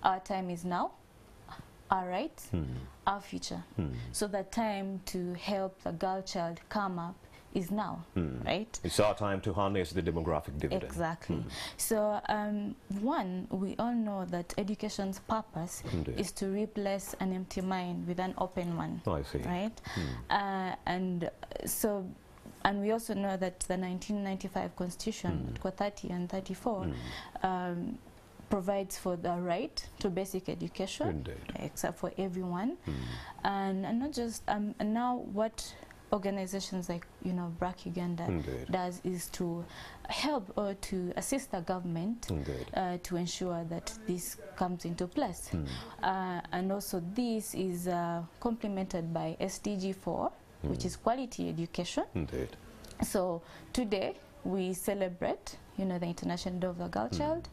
our time is now, our rights, our future. So the time to help the girl child come up is now, right? It's our time to harness the demographic dividend. Exactly. So one, we all know that education's purpose is to replace an empty mind with an open one. Oh, I see. Right? And we also know that the 1995 Constitution, Article 30 and 34, provides for the right to basic education, except for everyone, and not just now what organizations like BRAC Uganda does is to help or to assist the government to ensure that this comes into place, and also this is complemented by SDG 4, which is quality education. So today we celebrate the International Day of the Girl Child,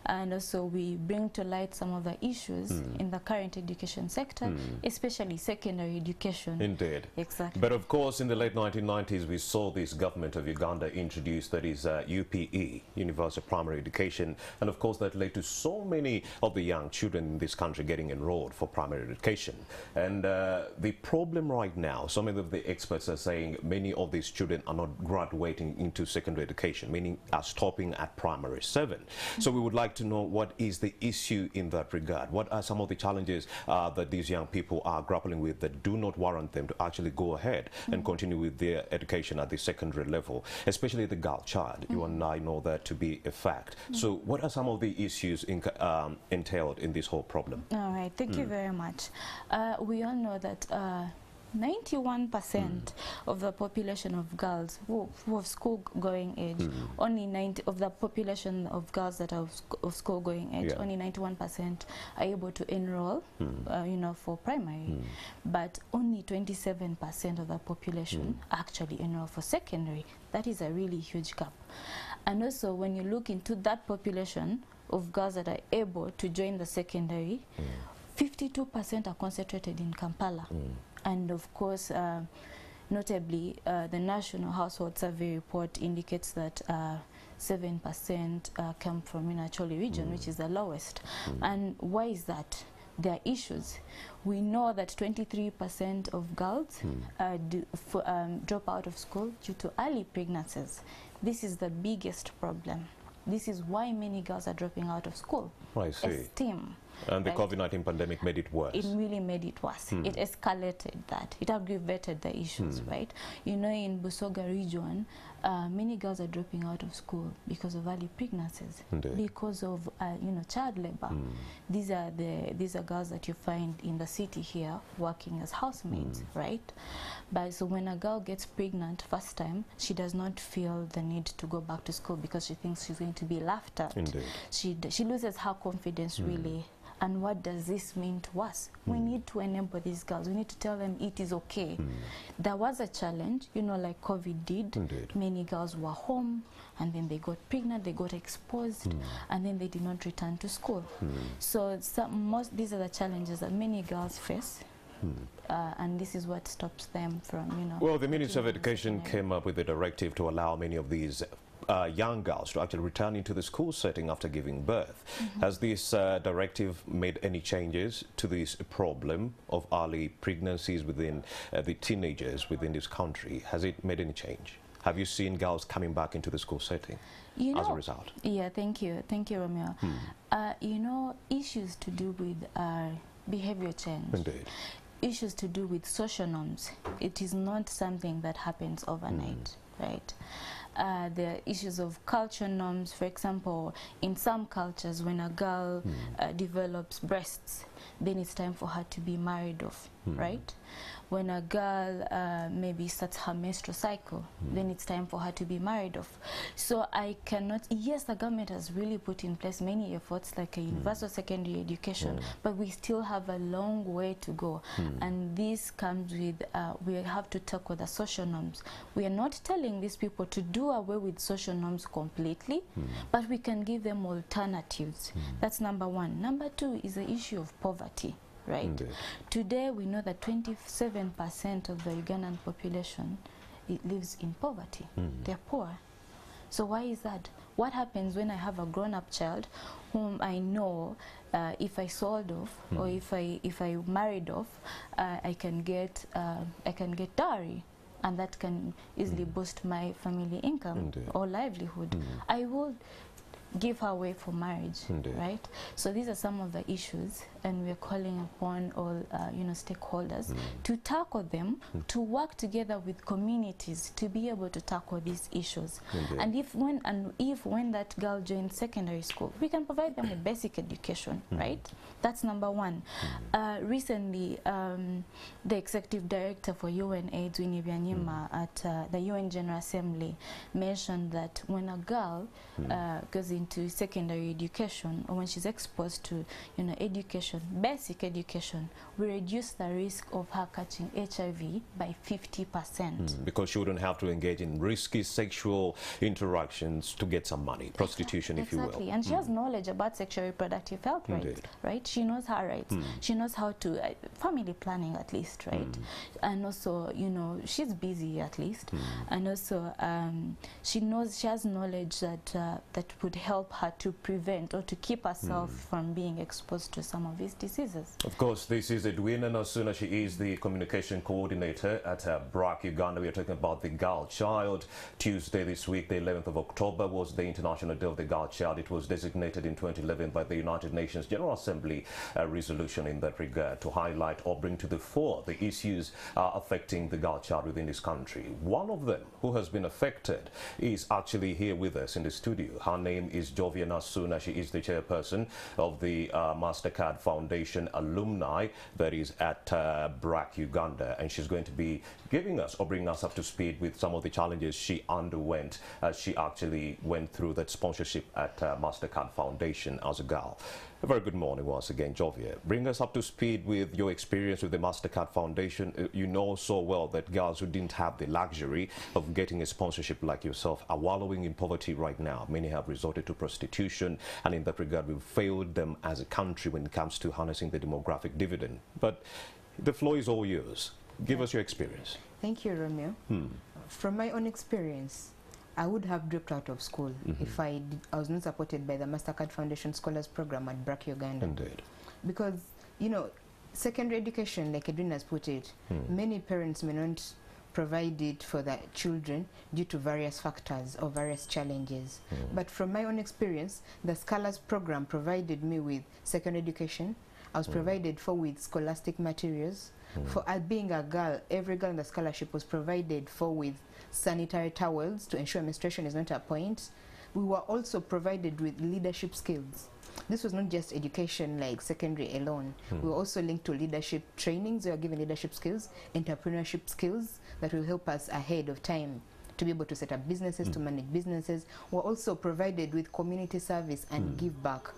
and also we bring to light some of the issues in the current education sector, especially secondary education. Indeed. Exactly. But of course, in the late 1990s, we saw this government of Uganda introduce that is UPE, Universal Primary Education, and of course that led to so many of the young children in this country getting enrolled for primary education. And the problem right now, some of the experts are saying many of these children are not graduating into secondary education, meaning are stopping at primary 7. So we would like to know what is the issue in that regard. What are some of the challenges that these young people are grappling with that do not warrant them to actually go ahead and continue with their education at the secondary level, especially the girl child? You and I know that to be a fact. So what are some of the issues entailed in this whole problem? All right, thank you very much. We all know that 91% of the population of girls who have school-going age, only 90 of the population of girls that are of school-going age, only 91% are able to enroll, for primary, but only 27% of the population actually enroll for secondary. That is a really huge gap. And also, when you look into that population of girls that are able to join the secondary, 52% are concentrated in Kampala. And of course, notably, the National Household Survey report indicates that 7% come from Acholi region, which is the lowest. And why is that? There are issues. We know that 23% of girls drop out of school due to early pregnancies. This is the biggest problem. This is why many girls are dropping out of school. I see. STEM. And the COVID-19 pandemic made it worse. It really made it worse. It escalated that. It aggravated the issues, right? In Busoga region, many girls are dropping out of school because of early pregnancies, because of child labor. These are girls that you find in the city here working as housemaids, right? But so when a girl gets pregnant first time, she does not feel the need to go back to school because she thinks she's going to be laughed at. She loses her confidence really. And what does this mean to us? We need to enable these girls. We need to tell them it is okay. There was a challenge, like COVID did. Many girls were home, and then they got pregnant, they got exposed, and then they did not return to school. So these are the challenges that many girls face. And this is what stops them from, Well, the Ministry of Education came up with a directive to allow many of these young girls to actually return into the school setting after giving birth. Has this directive made any changes to this problem of early pregnancies within the teenagers within this country? Has it made any change? Have you seen girls coming back into the school setting as a result? Yeah, thank you, Romeo. Issues to do with behavior change. Indeed. Issues to do with social norms. It is not something that happens overnight, right? There are issues of culture norms. For example, in some cultures, when a girl develops breasts, then it's time for her to be married off, right? When a girl maybe starts her menstrual cycle, then it's time for her to be married off. So I cannot, yes, the government has really put in place many efforts like a universal secondary education, but we still have a long way to go. And this comes with, we have to tackle the social norms. We are not telling these people to do away with social norms completely, but we can give them alternatives. That's number one. Number two is the issue of poverty. Right. Indeed. Today we know that 27% of the Ugandan population lives in poverty. They're poor. So why is that? what happens when I have a grown-up child whom I know if I sold off or if I married off, I can get dowry, and that can easily boost my family income or livelihood. I will give her away for marriage, right? So these are some of the issues, and we're calling upon all stakeholders to tackle them, to work together with communities to be able to tackle these issues. And if when that girl joins secondary school, we can provide them with basic education, right? That's number one. Recently, the executive director for UNAIDS, Jovia Naziwa, at the UN General Assembly mentioned that when a girl goes into secondary education, or when she's exposed to education, basic education, we reduce the risk of her catching HIV by 50%. Because she wouldn't have to engage in risky sexual interactions to get some money, prostitution, if you will. Exactly, and she has knowledge about sexual reproductive health rights, right? She knows her rights. She knows how to, family planning at least, right? And also, she's busy at least. And also, she has knowledge that would help her to prevent or to keep herself from being exposed to some of these diseases. Of course, this is Jovia Naziwa. She is the communication coordinator at BRAC Uganda. We are talking about the girl child. Tuesday this week, the 11th of October, was the International Day of the Girl Child. It was designated in 2011 by the United Nations General Assembly resolution in that regard to highlight or bring to the fore the issues affecting the girl child within this country. One of them who has been affected is actually here with us in the studio. Her name is Jovia Naziwa. She is the chairperson of the MasterCard Foundation alumni that is at BRAC Uganda, and she's going to be giving us or bringing us up to speed with some of the challenges she underwent as she actually went through that sponsorship at MasterCard Foundation as a girl. A very good morning once again, Jovia. Bring us up to speed with your experience with the MasterCard Foundation. You know so well that girls who didn't have the luxury of getting a sponsorship like yourself are wallowing in poverty right now. Many have resorted to prostitution, and in that regard, we've failed them as a country when it comes to harnessing the demographic dividend. But the floor is all yours. Give us your experience. Thank you, Romeo. From my own experience, I would have dropped out of school if I was not supported by the MasterCard Foundation Scholars Program at BRAC Uganda. Indeed. Because, secondary education, like Edwin has put it, many parents may not provide it for their children due to various factors or various challenges. But from my own experience, the Scholars Program provided me with secondary education. I was provided for with scholastic materials. For being a girl, every girl in the scholarship was provided for with sanitary towels to ensure menstruation is not a point. We were also provided with leadership skills. This was not just education like secondary alone. We were also linked to leadership trainings. We were given leadership skills, entrepreneurship skills that will help us ahead of time to be able to set up businesses, to manage businesses. We're also provided with community service and give back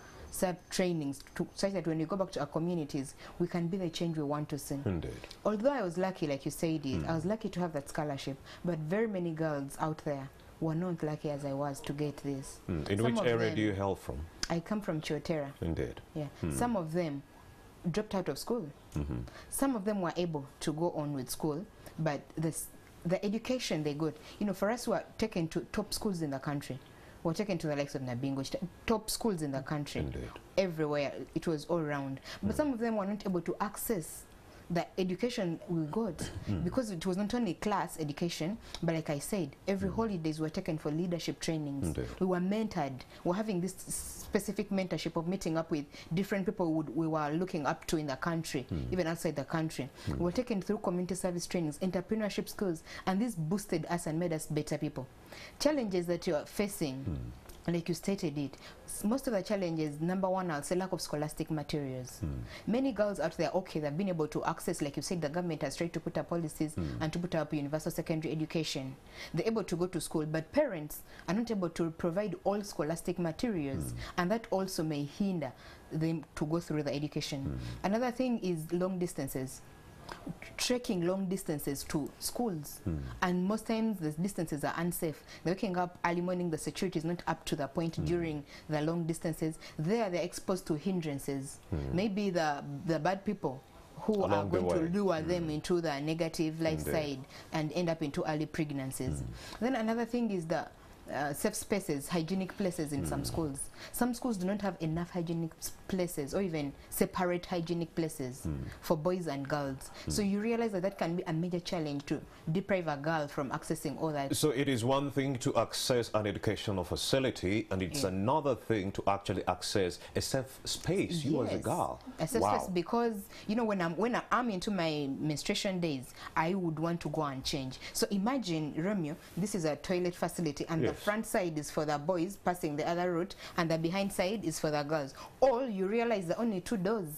trainings such that when we go back to our communities, we can be the change we want to see. Indeed. Although I was lucky, like you said I was lucky to have that scholarship, but very many girls out there were not lucky as I was to get this. In which area do you hail from? I come from Chiotera. Indeed. Yeah. Some of them dropped out of school. Some of them were able to go on with school, but the education they got, for us who are taken to top schools in the country, were taken to the likes of Nabingo, top schools in the country. Indeed. Everywhere. It was all around. But some of them were not able to access the education we got because it was not only class education, but like I said, every holidays were taken for leadership trainings. Indeed. We were mentored. We were having this specific mentorship of meeting up with different people we were looking up to in the country, even outside the country. We were taken through community service trainings, entrepreneurship skills, and this boosted us and made us better people. Challenges that you are facing, like you stated it, most of the challenges, number one, I'll say lack of scholastic materials. Many girls out there, okay, they've been able to access, like you said, the government has tried to put up policies and to put up universal secondary education. They're able to go to school, but parents are not able to provide all scholastic materials, and that also may hinder them to go through the education. Another thing is long distances. Trekking long distances to schools, and most times the distances are unsafe. They're waking up early morning, the security is not up to the point during the long distances. They're exposed to hindrances. Maybe the bad people who are going to lure them into the negative life side and end up into early pregnancies. Then another thing is the safe spaces, hygienic places in some schools. Some schools do not have enough hygienic places or even separate hygienic places for boys and girls. So you realize that that can be a major challenge to deprive a girl from accessing all that. So it is one thing to access an educational facility, and it's another thing to actually access a safe space, you as a girl. A safe space, because, you know, when I'm into my menstruation days, I would want to go and change. So imagine, Romeo, this is a toilet facility, and the front side is for the boys passing the other route, and the behind side is for the girls. All you realize there are only two doors.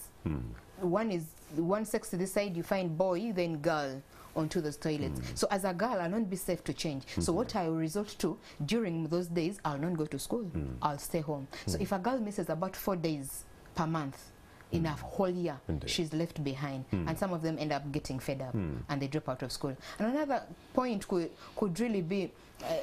One sex to this side, you find boy, then girl onto those toilets. So as a girl, I'll not be safe to change. So what I will resort to during those days, I'll not go to school. I'll stay home. So if a girl misses about 4 days per month in a whole year, she's left behind, and some of them end up getting fed up and they drop out of school. And another point could really be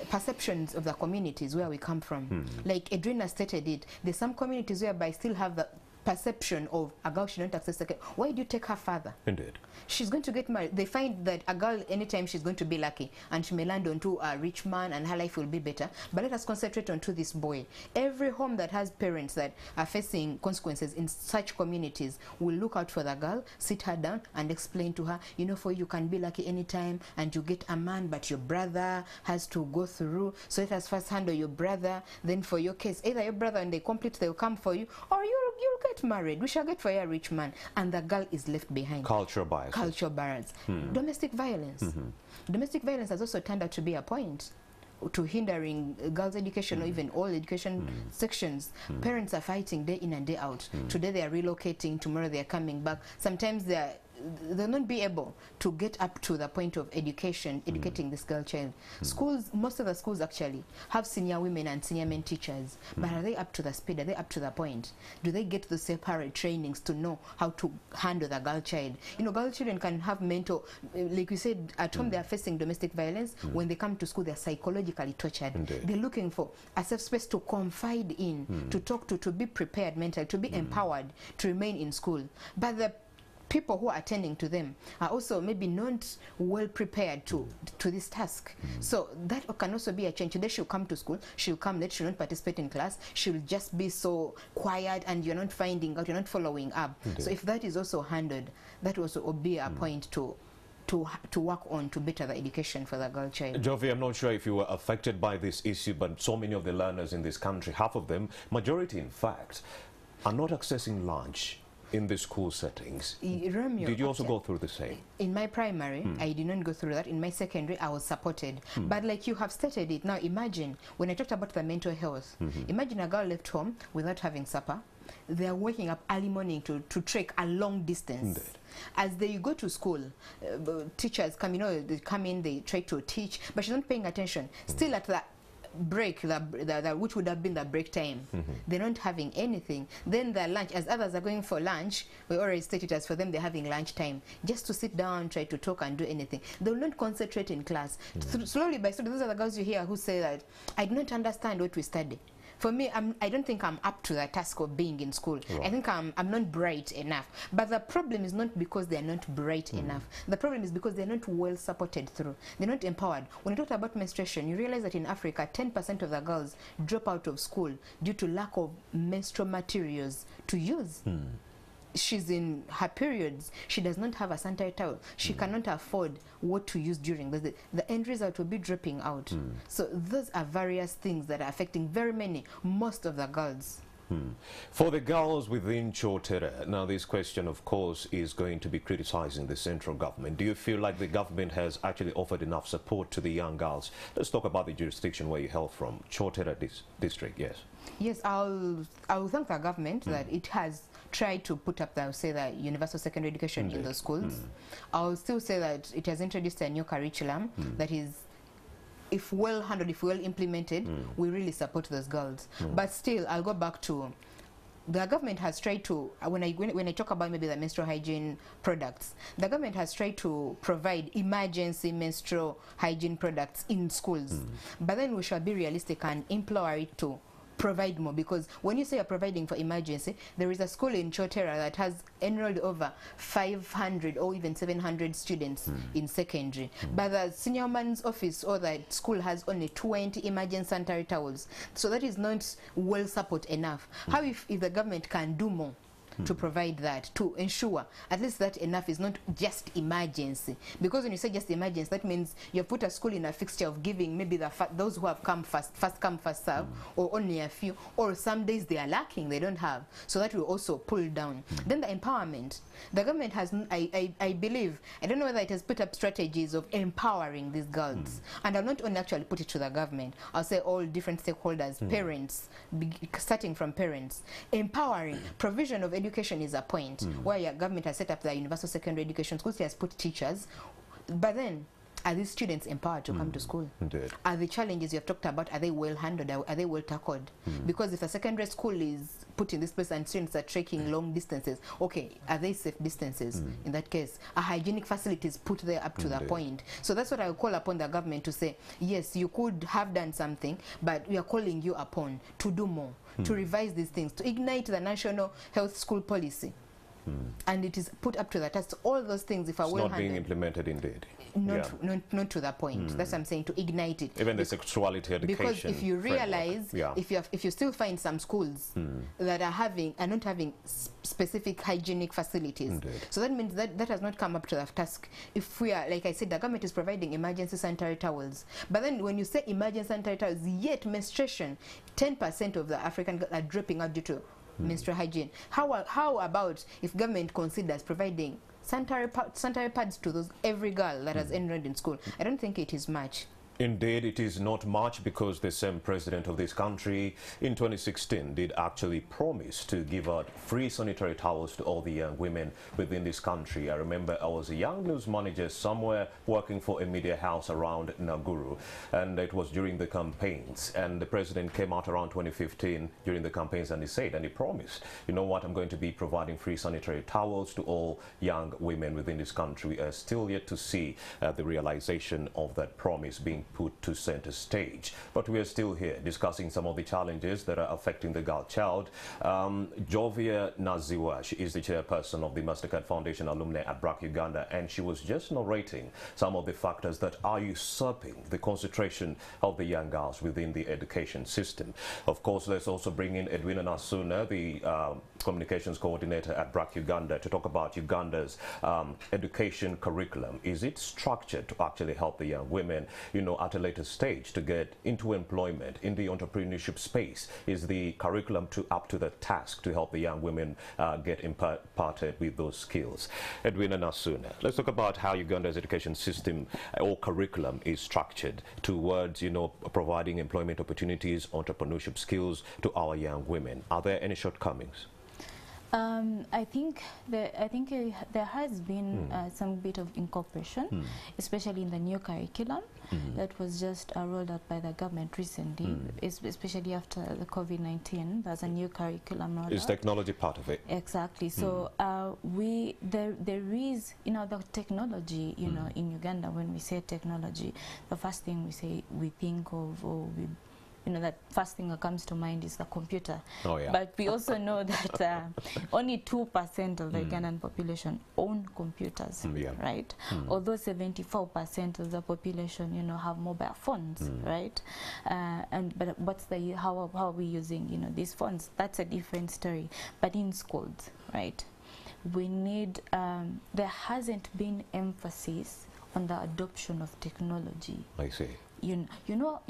perceptions of the communities where we come from. Like Edwina stated it, there's some communities whereby still have the perception of a girl should not access the. Why do you take her further? Indeed. She's going to get married. They find that a girl, anytime she's going to be lucky, and she may land onto a rich man and her life will be better. But let us concentrate onto this boy. Every home that has parents that are facing consequences in such communities will look out for the girl, sit her down and explain to her, you know, for you can be lucky anytime and you get a man, but your brother has to go through. So let us first handle your brother. Then for your case, either your brother and they complete, they'll come for you, or you'll get married. We shall get for you a rich man, and the girl is left behind. Cultural bias. Cultural bias. Domestic violence. Domestic violence has also turned out to be a point to hindering girls' education or even all education sections. Parents are fighting day in and day out. Today they are relocating, tomorrow they are coming back. Sometimes they'll not be able to get up to the point of educating this girl child. Schools, most of the schools actually have senior women and senior men teachers, but are they up to the speed? Are they up to the point? Do they get the separate trainings to know how to handle the girl child? You know, girl children can have mental, like we said, at home they are facing domestic violence. When they come to school, they're psychologically tortured. They're looking for a safe space to confide in, to talk to be prepared mentally, to be empowered to remain in school. But the people who are attending to them are also maybe not well prepared to this task. So that can also be a change. Today she'll come to school, she'll come late, she'll not participate in class, she'll just be so quiet and you're not finding out, you're not following up. So if that is also handled, that will also be a point to work on to better the education for the girl child. Jovia, I'm not sure if you were affected by this issue, but so many of the learners in this country, half of them, majority in fact, are not accessing lunch in the school settings. Romeo, did you also go through the same? In my primary, I did not go through that. In my secondary, I was supported. But like you have stated it, now imagine, when I talked about the mental health, imagine a girl left home without having supper. They are waking up early morning to trek a long distance. As they go to school, teachers come, you know, they come in, they try to teach, but she's not paying attention. Still at that break, which would have been the break time, they're not having anything. Then the lunch, as others are going for lunch, we already stated as for them they're having lunch time, just to sit down, try to talk and do anything. They will not concentrate in class. Slowly by slowly, those are the girls you hear who say that, I do not understand what we study. For me, I don't think I'm up to the task of being in school. I think I'm not bright enough. But the problem is not because they're not bright enough. The problem is because they're not well supported through. They're not empowered. When you talk about menstruation, you realize that in Africa, 10% of the girls drop out of school due to lack of menstrual materials to use. She's in her periods, she does not have a sanitary towel, she cannot afford what to use during the end result will be dropping out. So those are various things that are affecting most of the girls. For the girls within Chotera, now this question of course is going to be criticizing the central government. Do you feel like the government has actually offered enough support to the young girls? Let's talk about the jurisdiction where you hail from, Chotera district, yes. Yes, I'll thank the government that it has tried to put up the universal secondary education in the schools. I'll still say that it has introduced a new curriculum that is, if well handled, if well implemented, we really support those girls. But still, I'll go back to the government has tried to, when I talk about maybe the menstrual hygiene products, the government has tried to provide emergency menstrual hygiene products in schools. But then we shall be realistic and implore it to provide more, because when you say you're providing for emergency, there is a school in Chotera that has enrolled over 500 or even 700 students in secondary, but the senior man's office or that school has only 20 emergency sanitary towels, so that is not well support enough. How if the government can do more to provide that, to ensure at least that enough is not just emergency? Because when you say just emergency, that means you've put a school in a fixture of giving maybe those who have come first come first serve, or only a few, or some days they are lacking, they don't have, so that will also pull down. Then the empowerment, the government has, I believe, I don't know whether it has put up strategies of empowering these girls, and I'll not only actually put it to the government, I'll say all different stakeholders, parents, starting from parents. Empowering, provision of education is a point where your government has set up the universal secondary education schools, has put teachers, but then are these students empowered to come to school? Indeed. Are the challenges you have talked about, are they well handled, are they well tackled? Because if a secondary school is put in this place and students are trekking long distances, okay, are they safe distances? In that case, are hygienic facilities put there up to the point? So that's what I will call upon the government to say, yes, you could have done something, but we are calling you upon to do more, to revise these things, to ignite the national health school policy. And it is put up to that. That's all those things, if I will, not being implemented, indeed. Not to that point. That's what I'm saying, to ignite it. Even the sexuality education. Because if you realize, if you still find some schools that are not having specific hygienic facilities, so that means that has not come up to the task. If we are, like I said, the government is providing emergency sanitary towels, but then when you say emergency sanitary towels, yet menstruation, 10% of the African girls are dropping out due to menstrual hygiene. How about if government considers providing sanitary pads to those every girl that has enrolled in school? I don't think it is much. Indeed, it is not much, because the same president of this country in 2016 did actually promise to give out free sanitary towels to all the young women within this country. I remember I was a young news manager somewhere working for a media house around Naguru, and it was during the campaigns, and the president came out around 2015 during the campaigns, and he said, and he promised, you know what, I'm going to be providing free sanitary towels to all young women within this country. We are still yet to see the realization of that promise being put to center stage, but we are still here discussing some of the challenges that are affecting the girl child. Jovia Naziwa, she is the chairperson of the Mastercard Foundation alumni at BRAC Uganda, and she was just narrating some of the factors that are usurping the concentration of the young girls within the education system. Of course, let's also bring in Edwina Nasuna, the communications coordinator at BRAC Uganda, to talk about Uganda's education curriculum. Is it structured to actually help the young women, you know, at a later stage to get into employment in the entrepreneurship space? Is the curriculum up to the task to help the young women get imparted with those skills? Edwina Nasuna, let's talk about how Uganda's education system or curriculum is structured towards, you know, providing employment opportunities, entrepreneurship skills to our young women. Are there any shortcomings? I think there has been some bit of incorporation, especially in the new curriculum that was just rolled out by the government recently, especially after the COVID-19. There's a new curriculum rolled out. Is technology part of it? Exactly. So there is, you know, the technology, you know, in Uganda. When we say technology, the first thing we think of, or we, you know, that first thing that comes to mind is the computer. Oh, yeah. But we also know that only 2% of the Ugandan population own computers, right? Although 74% of the population, you know, have mobile phones, right? But what's how are we using, you know, these phones? That's a different story. But in schools, right, we need, there hasn't been emphasis on the adoption of technology. I see. You know,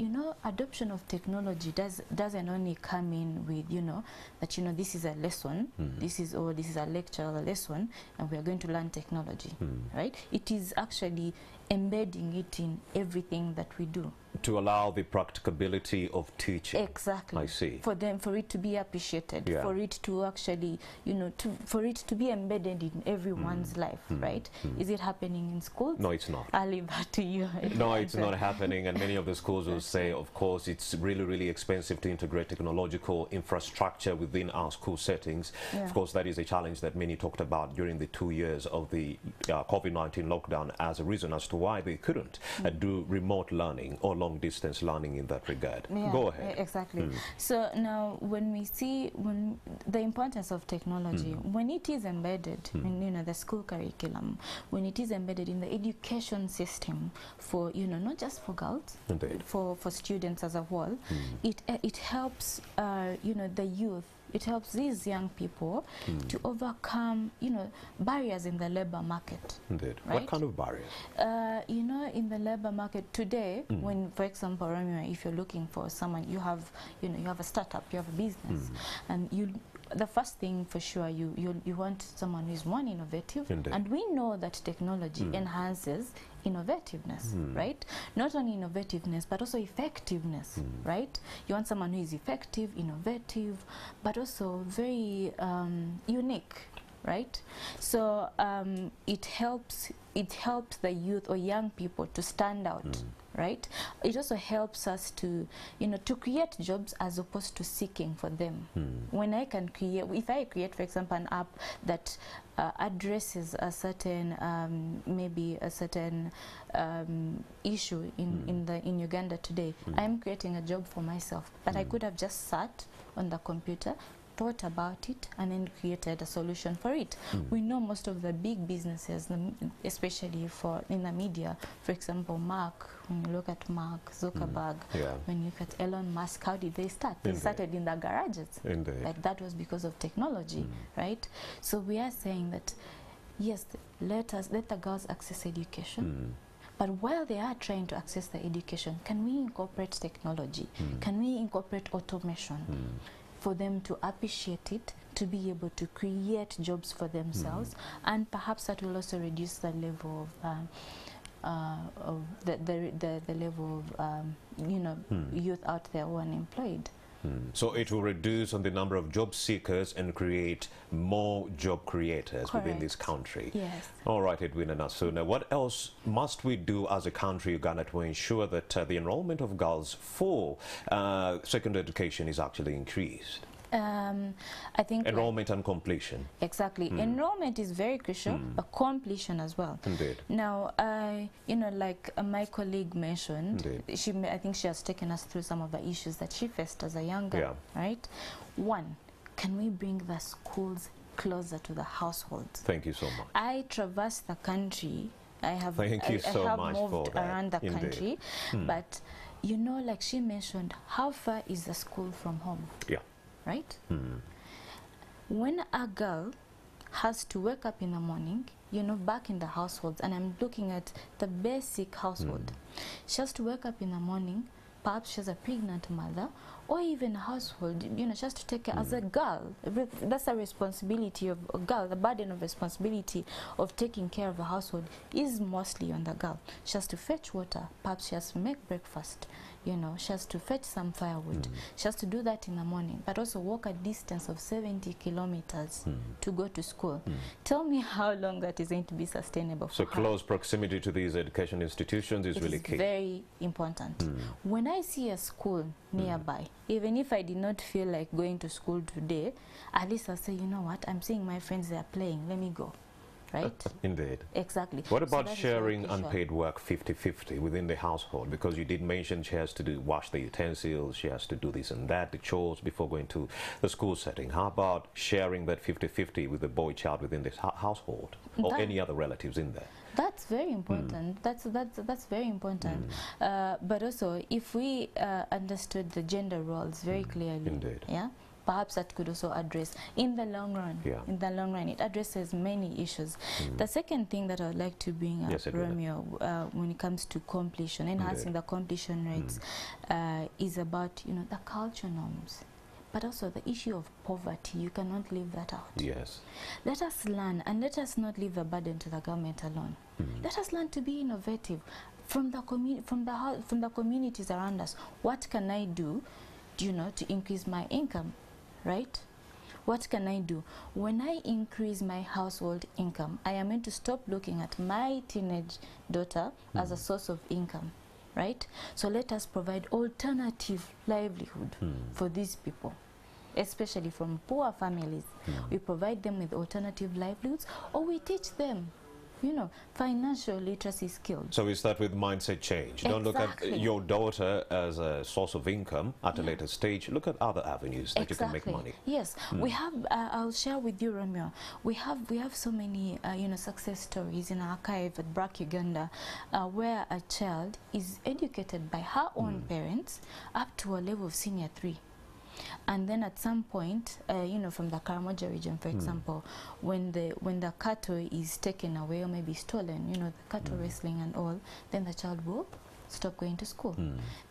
adoption of technology doesn't only come in with, you know, that, you know, this is a lesson, this is a lecture or a lesson, and we are going to learn technology, right? It is actually embedding it in everything that we do. To allow the practicability of teaching. Exactly. I see. For it to be appreciated, for it to actually, you know, for it to be embedded in everyone's life, right? Is it happening in schools? No, it's not. I'll leave that to you. No, it's not happening, and many of the schools will say, of course, it's really, really expensive to integrate technological infrastructure within our school settings. Of course, that is a challenge that many talked about during the 2 years of the COVID-19 lockdown as a reason as to to why they couldn't do remote learning or long-distance learning in that regard. Yeah, Go ahead. Exactly. So now when we see the importance of technology, when it is embedded in the school curriculum, when it is embedded in the education system for not just for girls, for students as a whole, it helps the youth. It helps these young people to overcome, barriers in the labor market. Indeed. Right? What kind of barriers? In the labor market today, when, for example, Romeo, if you're looking for someone, you have a startup, you have a business, and the first thing for sure, you want someone who is more innovative. Indeed. And we know that technology enhances innovativeness, right? Not only innovativeness, but also effectiveness, right? You want someone who is effective, innovative, but also very unique, right? So it helps the youth or young people to stand out, right? It also helps us to to create jobs as opposed to seeking for them. When I can create, if I create, for example, an app that addresses a certain maybe a certain issue in Uganda today, I'm creating a job for myself, but I could have just sat on the computer, thought about it, and then created a solution for it. We know most of the big businesses, especially in the media, for example, Mark, when you look at Mark Zuckerberg, when you look at Elon Musk, how did they start? They started in the garages. Like that was because of technology, right? So we are saying that, yes, let the girls access education. But while they are trying to access the education, can we incorporate technology? Can we incorporate automation? For them to appreciate it, to be able to create jobs for themselves, and perhaps that will also reduce the level of the level of youth out there who are unemployed. So it will reduce on the number of job seekers and create more job creators within this country. Yes. All right, Edwina Nasuna, what else must we do as a country, Uganda, to ensure that the enrollment of girls for secondary education is actually increased? I think enrollment and completion. Exactly. Enrollment is very crucial, but completion as well. Indeed. Now, like my colleague mentioned, I think she has taken us through some of the issues that she faced as a young girl, right? One, can we bring the schools closer to the households? Thank you so much. I traverse the country. I have moved around the country, but like she mentioned, how far is the school from home? Yeah. Right? When a girl has to wake up in the morning, back in the households, and I'm looking at the basic household, she has to wake up in the morning, perhaps she's a pregnant mother, or even a household, she has to take care as a girl. That's a responsibility of a girl. The burden of responsibility of taking care of a household is mostly on the girl. She has to fetch water, perhaps she has to make breakfast, she has to fetch some firewood. She has to do that in the morning, but also walk a distance of 70 kilometers to go to school. Tell me how long that is going to be sustainable for her. So close proximity to these education institutions is really key. Very important. When I see a school nearby, even if I did not feel like going to school today, at least I'll say, you know what, I'm seeing my friends, they are playing, let me go. Right? Indeed. Exactly. What about sharing unpaid work 50-50 within the household? Because you did mention she has to wash the utensils, she has to do this and that, the chores before going to the school setting. How about sharing that 50-50 with the boy child within this household or any other relatives in there? That's very important. That's very important. But also, if we understood the gender roles very clearly, perhaps that could also address in the long run. In the long run, it addresses many issues. The second thing that I would like to bring up, Romeo, when it comes to completion, enhancing the completion rates, is about the culture norms. But also the issue of poverty, you cannot leave that out. Yes. Let us learn, and let us not leave the burden to the government alone. Let us learn to be innovative from the communities around us. What can I do, to increase my income, right? What can I do? When I increase my household income, I am going to stop looking at my teenage daughter as a source of income. Right? So let us provide alternative livelihood for these people, especially from poor families. We provide them with alternative livelihoods, or we teach them you know, financial literacy skills. So we start with mindset change. Don't look at your daughter as a source of income at a later stage. Look at other avenues that you can make money. Yes, we have. I'll share with you, Romeo. We have so many you know, success stories in our archive at BRAC Uganda, where a child is educated by her own parents up to a level of senior 3. And then at some point, you know, from the Karamoja region, for example, when the cattle is taken away or maybe stolen, you know, the cattle wrestling and all, then the child will stop going to school.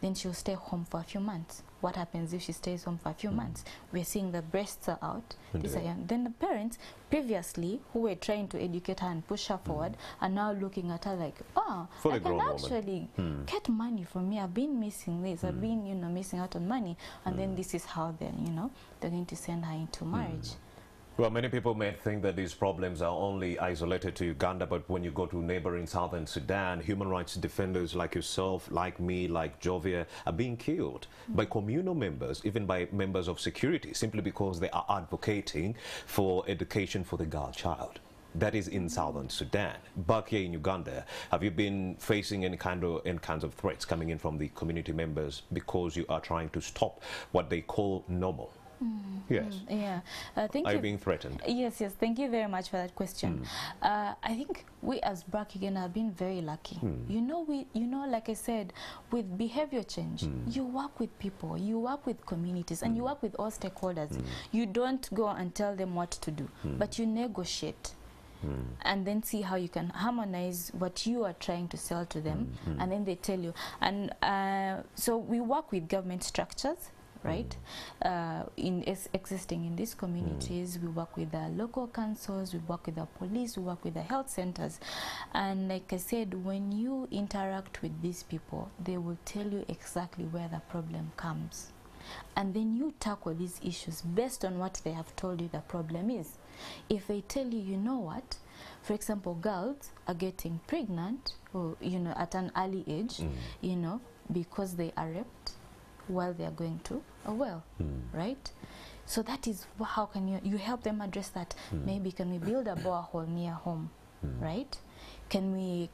Then she'll stay home for a few months. What happens if she stays home for a few months? We're seeing the breasts are out. These are young. Then the parents, previously, who were trying to educate her and push her forward, are now looking at her like, oh, I can actually get money from me. I've been missing this. I've been, you know, missing out on money. And then this is how they're, you know, they're going to send her into marriage. Well, many people may think that these problems are only isolated to Uganda, but when you go to neighboring southern Sudan, human rights defenders like yourself, like me, like Jovia, are being killed by communal members, even by members of security, simply because they are advocating for education for the girl child. That is in southern Sudan. Back here in Uganda, have you been facing any kinds of threats coming in from the community members because you are trying to stop what they call normal? Yes. Yeah. Thank Are you. you being threatened? Yes, yes. Thank you very much for that question. I think we as BRAC again have been very lucky. You know, like I said, with behavior change, you work with people, you work with communities, and you work with all stakeholders. You don't go and tell them what to do, but you negotiate. And then see how you can harmonize what you are trying to sell to them, and then they tell you. And so we work with government structures, right? Existing in these communities. We work with the local councils, we work with the police, we work with the health centers. And like I said, when you interact with these people, they will tell you exactly where the problem comes. And then you tackle these issues based on what they have told you the problem is. If they tell you, you know what, for example, girls are getting pregnant, or, you know, at an early age, you know, because they are raped while they are going to a well, right? So that is how can you help them address that? Maybe can we build a borehole near home, right? Can we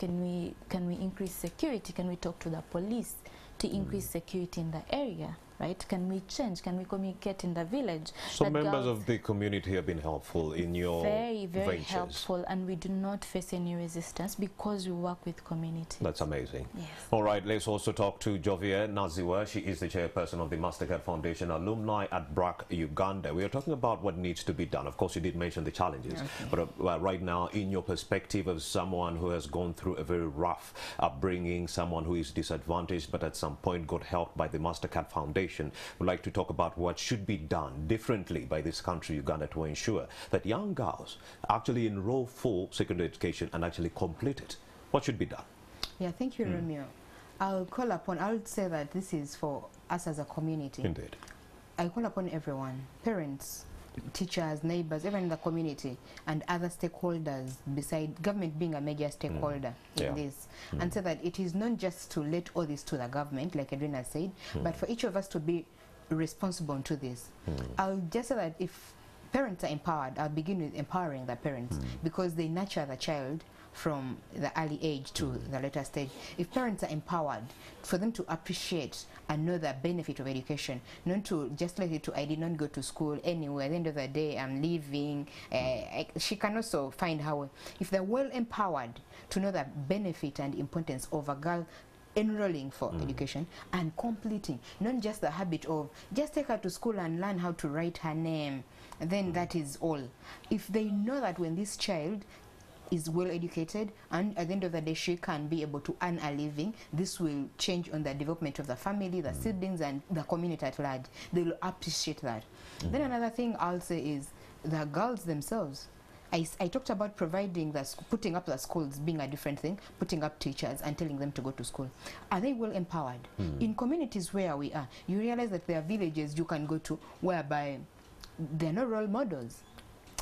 increase security? Can we talk to the police to increase security in the area, right? Can we change? Can we communicate in the village? So members of the community have been helpful in your very ventures. helpful, and we do not face any resistance because we work with community. That's amazing. Yes. All right, let's also talk to Jovia Naziwa. She is the chairperson of the Mastercard Foundation alumni at BRAC Uganda. We are talking about what needs to be done. Of course, you did mention the challenges, but right now, in your perspective of someone who has gone through a very rough upbringing, someone who is disadvantaged, but at some point got helped by the Mastercard Foundation, would like to talk about what should be done differently by this country, Uganda, to ensure that young girls actually enroll for secondary education and actually complete it. What should be done? Yeah, thank you, Romeo. I'll say that this is for us as a community. Indeed. I call upon everyone, parents, teachers, neighbors, even the community and other stakeholders, beside government being a major stakeholder in this, and so that it is not just to let all this to the government, like Edwina said, but for each of us to be responsible to this. I'll just say that if parents are empowered, I'll begin with empowering the parents because they nurture the child from the early age to the later stage. If parents are empowered, for them to appreciate and know the benefit of education, not to just let it to, I did not go to school anywhere, at the end of the day I'm leaving. She can also find how, if they're well empowered to know the benefit and importance of a girl enrolling for education and completing, not just the habit of just take her to school and learn how to write her name, then that is all. If they know that when this child is well educated and at the end of the day she can be able to earn a living, this will change on the development of the family, the siblings and the community at large. They will appreciate that. Then another thing I'll say is the girls themselves. I talked about providing putting up the schools being a different thing, putting up teachers and telling them to go to school. Are they well empowered? In communities where we are, you realize that there are villages you can go to whereby there are no role models.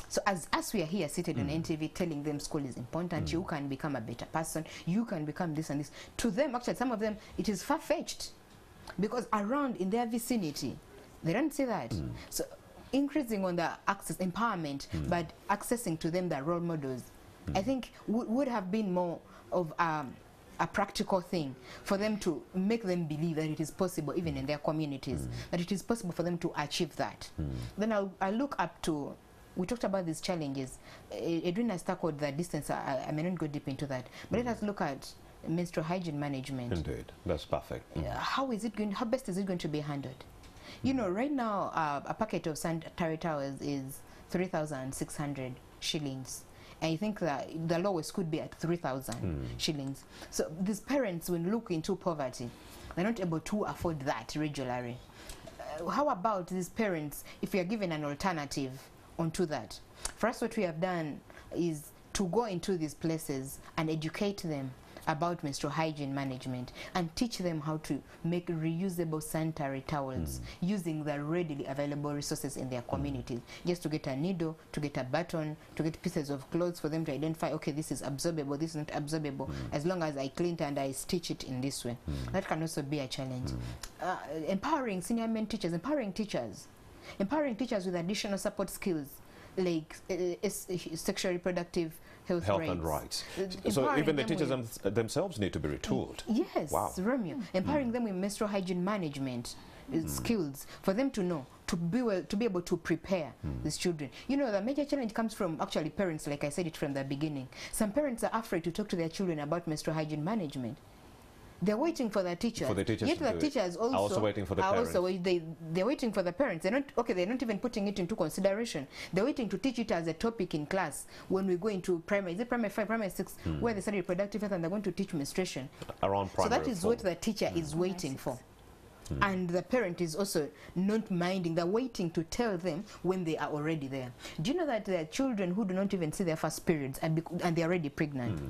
So as we are here seated on NTV telling them school is important, you can become a better person, you can become this and this. To them, actually, some of them, it is far-fetched because around in their vicinity, they don't see that. So increasing on the access, empowerment, but accessing to them the role models I think would have been more of a practical thing for them to make them believe that it is possible, even in their communities, that it is possible for them to achieve that. Then I look up to, we talked about these challenges. Edwin has tackled the distance. I may not go deep into that, but let us look at menstrual hygiene management. Indeed, that's perfect. How best is it going to be handled? You know, right now a packet of sanitary towels is 3,600 shillings. I think that the lowest could be at 3,000 shillings. So these parents, when look into poverty, they're not able to afford that regularly. How about these parents, if we are given an alternative onto that? For us, what we have done is to go into these places and educate them about menstrual hygiene management and teach them how to make reusable sanitary towels using the readily available resources in their communities, just to get a needle, to get a button, to get pieces of clothes for them to identify, okay, this is absorbable, this is not absorbable, as long as I clean it and I stitch it in this way. That can also be a challenge. Empowering senior men teachers, empowering teachers with additional support skills like sexual reproductive health and rights. So even the teachers themselves need to be retooled. Yes, wow. Romeo. Empowering them with menstrual hygiene management skills for them to know, to be able to prepare these children. You know, the major challenge comes from actually parents, like I said it from the beginning. Some parents are afraid to talk to their children about menstrual hygiene management. They're waiting for the teachers. Yet the teachers also waiting for the parents. They're waiting for the parents. They're not even putting it into consideration. They're waiting to teach it as a topic in class when we go into primary. Is it primary 5, primary 6, where they study reproductive health and they're going to teach menstruation? Around primary. So that is what the teacher is waiting for. And the parent is also not minding. They're waiting to tell them when they are already there. Do you know that there are children who do not even see their first periods and they're already pregnant?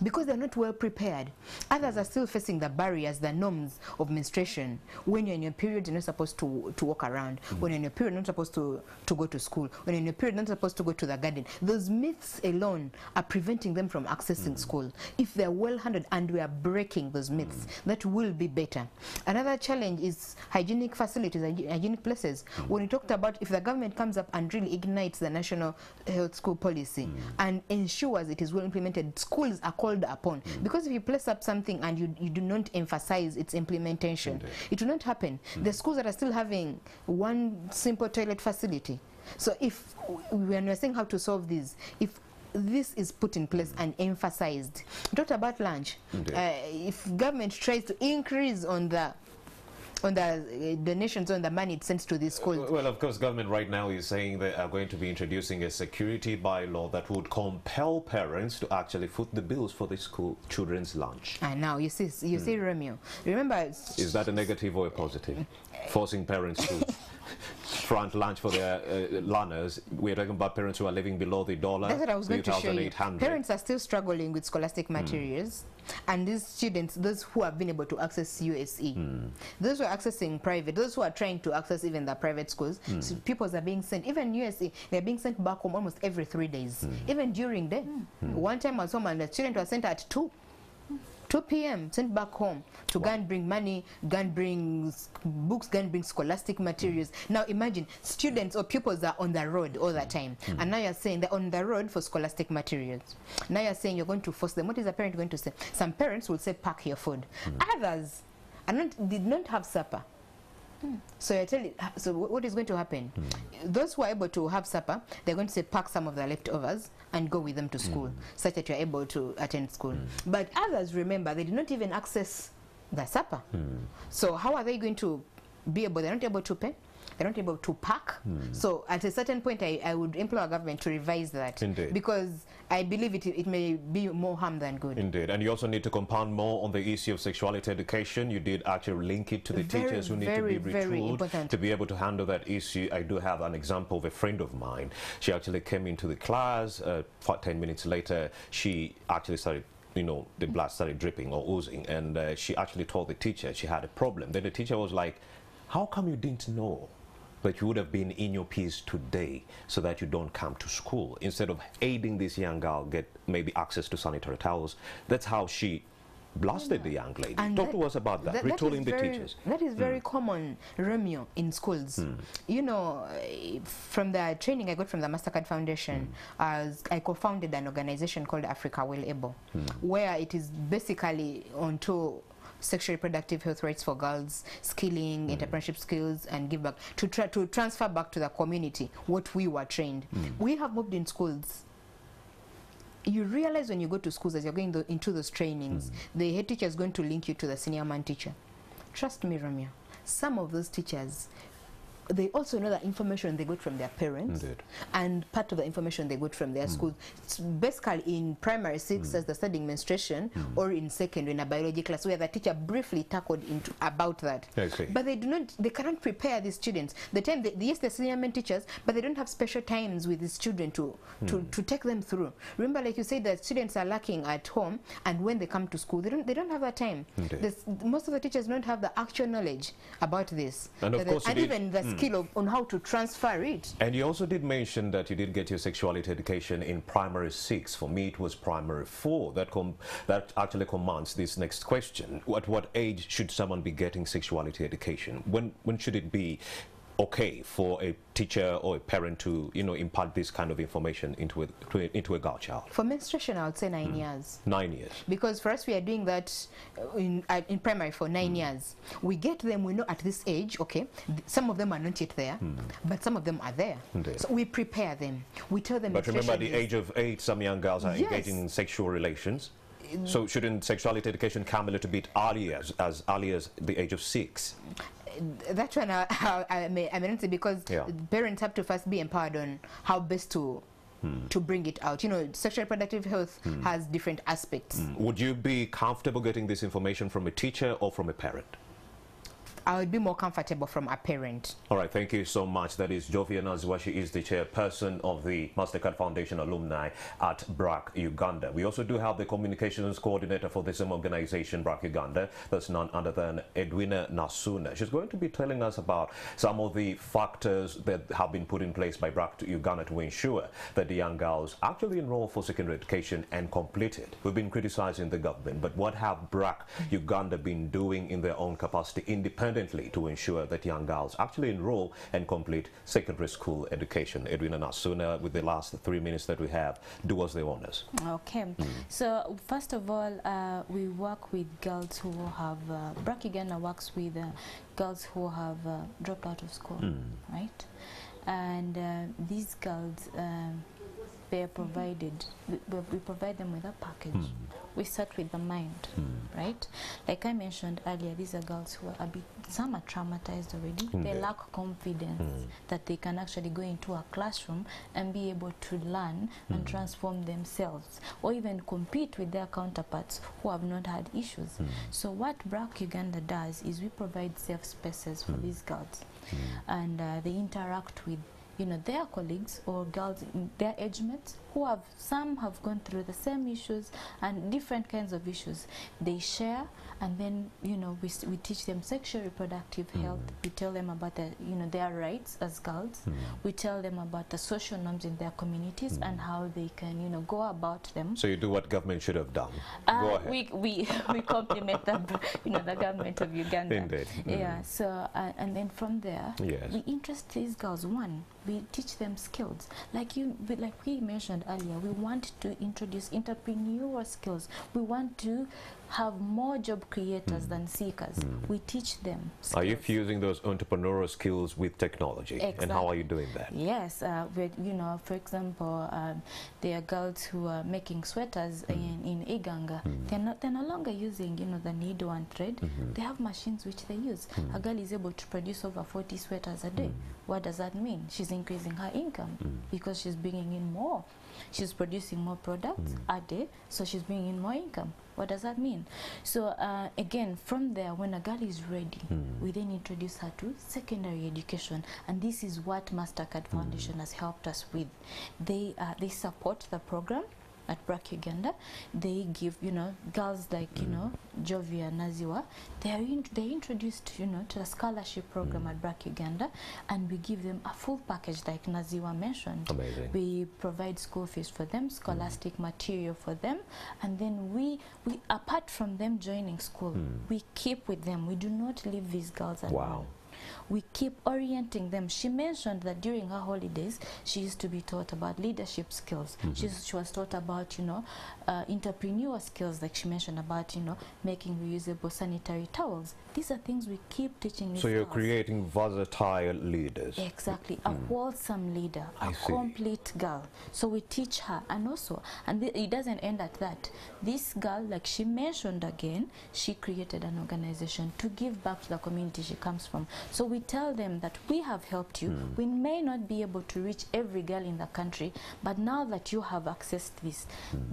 Because they're not well prepared. Others are still facing the barriers, the norms of menstruation. When you're in your period, you're not supposed to walk around. When you're in your period, you're not supposed to go to school. When you're in your period, you're not supposed to go to the garden. Those myths alone are preventing them from accessing school. If they're well handled and we are breaking those myths, that will be better. Another challenge is hygienic facilities, hygienic places. When we talked about if the government comes up and really ignites the national health school policy and ensures it is well implemented, schools are called upon. Because if you place up something and you do not emphasize its implementation, it will not happen. The schools that are still having one simple toilet facility. So if when we're saying how to solve this, if this is put in place and emphasized, we talked about lunch. If government tries to increase on the donations on the money it sends to these schools. Well, of course, government right now is saying they are going to be introducing a security bylaw that would compel parents to actually foot the bills for the school children's lunch. And now you see, Romeo. Remember, is that a negative or a positive? Forcing parents to front lunch for their learners. We're talking about parents who are living below the dollar. That's what I was going to show you. Parents are still struggling with scholastic materials. And these students, those who have been able to access USE, those who are accessing private, those who are trying to access even the private schools, so pupils are being sent, even USE, they're being sent back home almost every 3 days, even during day. One time I was home and the student was sent at 2 p.m. sent back home to go and bring money, go and bring books, go and bring scholastic materials. Now imagine students or pupils are on the road all the time, and now you're saying they're on the road for scholastic materials. Now you're saying you're going to force them. What is a parent going to say? Some parents will say, pack your food. Others did not have supper. So I tell you, so what is going to happen? Those who are able to have supper, they're going to say pack some of the leftovers and go with them to school, such that you're able to attend school. But others, remember, they did not even access the supper. So how are they going to be able? They're not able to pay. They're not able to pack. So at a certain point, I would implore our government to revise that. Indeed. Because I believe it may be more harm than good. Indeed. And you also need to compound more on the issue of sexuality education. You did actually link it to the teachers who need to be retooled to be able to handle that issue. I do have an example of a friend of mine. She actually came into the class. 10 minutes later, she actually started, you know, the blood started dripping or oozing. And she actually told the teacher she had a problem. Then the teacher was like, how come you didn't know that you would have been in your piece today so that you don't come to school? Instead of aiding this young girl get maybe access to sanitary towels, that's how she blasted the young lady. And Talk to us about that, retooling the teachers. That is very common, Romeo, in schools. You know, from the training I got from the MasterCard Foundation, as I co-founded an organization called Africa Well Able, where it is basically onto sexual reproductive health rights for girls, skilling, entrepreneurship skills, and give back, to try to transfer back to the community what we were trained. We have moved in schools. You realize when you go to schools, as you're going into those trainings, the head teacher is going to link you to the senior man teacher. Trust me, Ramya, some of those teachers, they also know the information they got from their parents. Indeed. And part of the information they got from their school. It's basically in primary 6 as the studying menstruation, or in secondary in a biology class where the teacher briefly tackled into about that. But they cannot prepare these students. Yes, they're senior men teachers, but they don't have special times with these children to take them through. Remember, like you said, that students are lacking at home, and when they come to school, they don't have that time. Most of the teachers don't have the actual knowledge about this. And of course, even the skill on how to transfer it. And you also did mention that you did get your sexuality education in primary 6. For me, it was primary 4. That actually commands this next question. At what age should someone be getting sexuality education? When should it be okay for a teacher or a parent to, you know, impart this kind of information into a girl child? For menstruation, I would say 9 years. 9 years. Because for us, we are doing that in primary for 9 years. We get them, we know at this age, okay, some of them are not yet there, but some of them are there. Indeed. So we prepare them. We tell them. But remember, at the age of 8, some young girls are engaging in sexual relations. So shouldn't sexuality education come a little bit earlier, as early as the age of 6? That one I may not say, because parents have to first be empowered on how best to bring it out. You know, sexual reproductive health has different aspects. Would you be comfortable getting this information from a teacher or from a parent? I would be more comfortable from a parent. All right, thank you so much. That is Jovia Naziwa. She is the chairperson of the MasterCard Foundation alumni at BRAC Uganda. We also do have the communications coordinator for the same organization, BRAC Uganda. That's none other than Jovia Naziwa. She's going to be telling us about some of the factors that have been put in place by BRAC Uganda to ensure that the young girls actually enroll for secondary education and complete it. We've been criticizing the government, but what have BRAC Uganda been doing in their own capacity independently to ensure that young girls actually enroll and complete secondary school education? Jovia Naziwa, with the last 3 minutes that we have, do us the honors. Okay. So first of all, we work with girls who have, BRAC Uganda works with girls who have dropped out of school, right? And these girls, they are provided, we provide them with a package. We start with the mind, right? Like I mentioned earlier, these are girls who are a bit, some are traumatized already. They lack confidence that they can actually go into a classroom and be able to learn and transform themselves, or even compete with their counterparts who have not had issues. So what BRAC Uganda does is we provide safe spaces for these girls, and they interact with, you know, their colleagues or girls in their age mates who have, some have gone through the same issues and different kinds of issues. They share, and then, you know, we teach them sexual reproductive health. We tell them about the, you know, their rights as girls. We tell them about the social norms in their communities and how they can, you know, go about them. So you do what government should have done. Go ahead. We compliment the, you know, the government of Uganda. Indeed. Yeah. So and then from there, we interest these girls. One, we teach them skills. Like we mentioned earlier, we want to introduce entrepreneurial skills. We want to have more job creators than seekers. We teach them skills. Are you fusing those entrepreneurial skills with technology? Exactly. And how are you doing that? Yes, you know, for example, there are girls who are making sweaters in Uganda. They're no longer using, you know, the needle and thread. They have machines which they use. A girl is able to produce over 40 sweaters a day. What does that mean? She's increasing her income because she's bringing in more. She's producing more products a day, so she's bringing in more income. What does that mean? So again, from there, when a girl is ready, we then introduce her to secondary education, and this is what MasterCard Foundation has helped us with. They support the program. at BRAC Uganda. They give, you know, girls like, you know, Jovia Naziwa, they introduced, you know, to a scholarship program at BRAC Uganda, and we give them a full package like Naziwa mentioned. Amazing. We provide school fees for them, scholastic material for them, and then we apart from them joining school, we keep with them. We do not leave these girls alone. Wow. We keep orienting them. She mentioned that during her holidays, she used to be taught about leadership skills. She was taught about, you know, entrepreneur skills, like she mentioned about, you know, making reusable sanitary towels. These are things we keep teaching these So you're girls. creating versatile leaders. Exactly, a wholesome leader, a complete girl. So we teach her, and also, and it doesn't end at that. This girl, like she mentioned again, she created an organization to give back to the community she comes from. So we tell them that we have helped you. We may not be able to reach every girl in the country, but now that you have accessed this,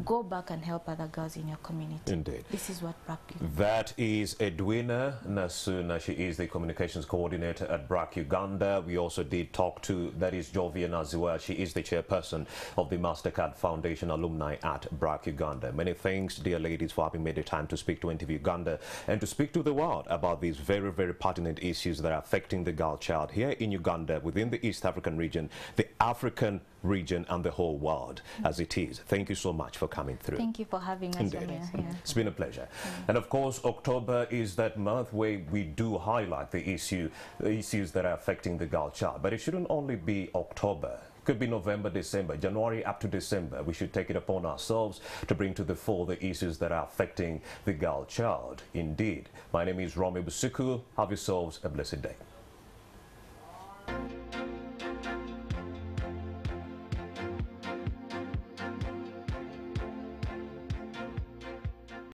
go back and help other girls in your community. Indeed. This is what BRAC is. That is Edwina Nasuna. She is the communications coordinator at BRAC Uganda. We also did talk to, that is Jovia Naziwa. She is the chairperson of the MasterCard Foundation alumni at BRAC Uganda. Many thanks, dear ladies, for having made the time to speak to NTV Uganda and to speak to the world about these very, very pertinent issues that are affecting the girl child here in Uganda, within the East African region, the African region, and the whole world as it is. Thank you so much for coming through. Thank you for having us. Indeed. It's been a pleasure. And of course, October is that month where we do highlight the issues that are affecting the girl child. But it shouldn't only be October. Could be November, December, January up to December. We should take it upon ourselves to bring to the fore the issues that are affecting the girl child. Indeed. My name is Romy Busuku. Have yourselves a blessed day.